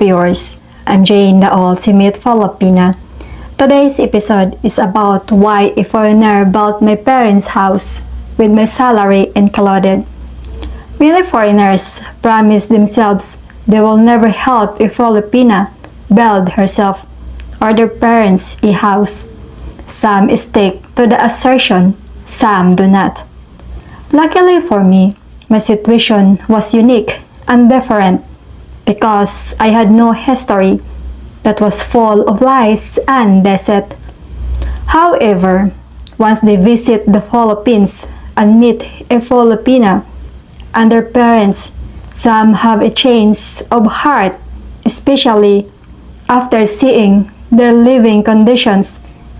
viewers, I'm Jane, the ultimate Filipina. Today's episode is about why a foreigner built my parents' house with my salary included. Many foreigners promise themselves they will never help a Filipina build herself or their parents a house. Some stick to the assertion, some do not. Luckily for me, my situation was unique and different because I had no history that was full of lies and deceit. However, once they visit the Philippines and meet a Filipina and their parents, some have a change of heart, especially after seeing their living conditions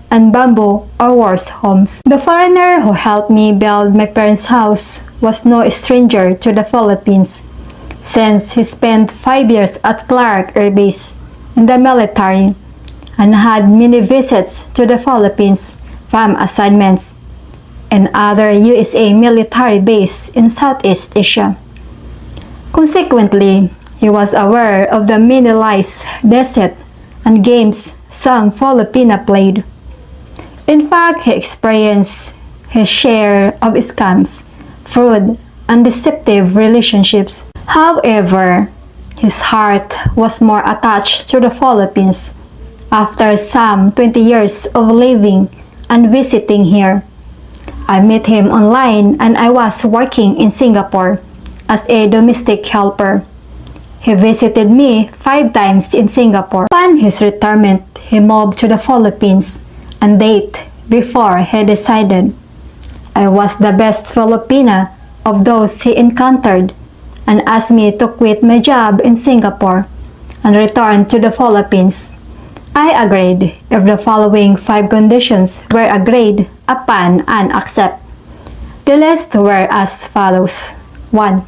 and bamboo or worse homes. The foreigner who helped me build my parents' house was no stranger to the Philippines, since he spent 5 years at Clark Air Base in the military and had many visits to the Philippines from assignments and other USA military base in Southeast Asia. Consequently, he was aware of the many lies, deceit, and games some Filipina played. In fact, he experienced his share of scams, fraud, and deceptive relationships. However, his heart was more attached to the Philippines after some 20 years of living and visiting here. I met him online and I was working in Singapore as a domestic helper. He visited me 5 times in Singapore. Upon his retirement, he moved to the Philippines and date before he decided. I was the best Filipina of those he encountered and asked me to quit my job in Singapore and return to the Philippines. I agreed if the following 5 conditions were agreed upon and accepted. The list were as follows. 1.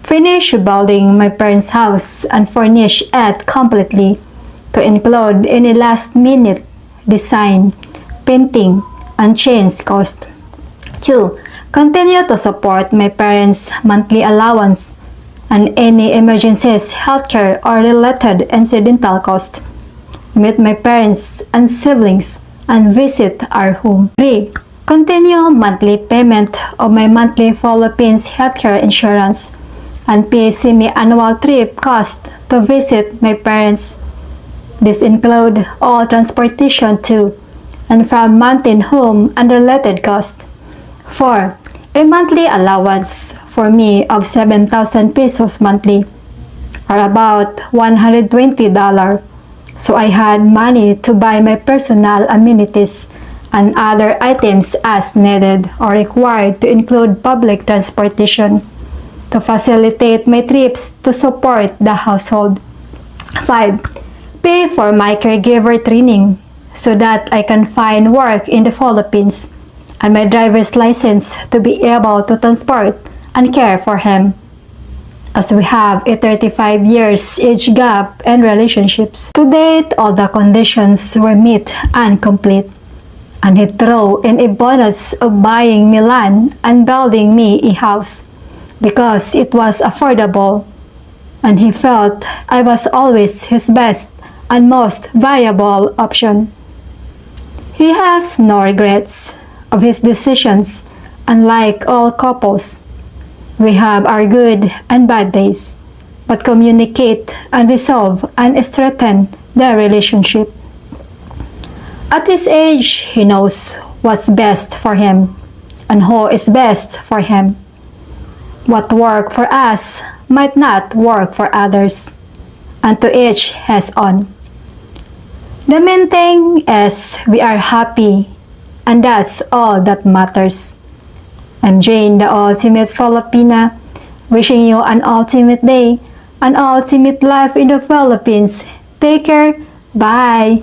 Finish building my parents' house and furnish it completely to include any last-minute design, painting, and change cost. 2. Continue to support my parents' monthly allowance and any emergencies, healthcare, or related incidental cost. Meet my parents and siblings and visit our home. 3. Continue monthly payment of my monthly Philippines healthcare insurance and pay semi-annual trip cost to visit my parents. This include all transportation to and from mountain home and related cost. 4. A monthly allowance for me of 7,000 pesos monthly, or about $120, so I had money to buy my personal amenities and other items as needed or required to include public transportation to facilitate my trips to support the household. 5. Pay for my caregiver training so that I can find work in the Philippines and my driver's license to be able to transport and care for him, as we have a 35 years age gap in relationships. To date, all the conditions were met and complete, and he threw in a bonus of buying me land and building me a house because it was affordable, and he felt I was always his best and most viable option. He has no regrets of his decisions, unlike all couples. We have our good and bad days, but communicate and resolve and strengthen the relationship. At his age, he knows what's best for him and who is best for him. What worked for us might not work for others, and to each his own. The main thing is we are happy, and that's all that matters. I'm Jane, the ultimate Filipina, wishing you an ultimate day, an ultimate life in the Philippines. Take care. Bye.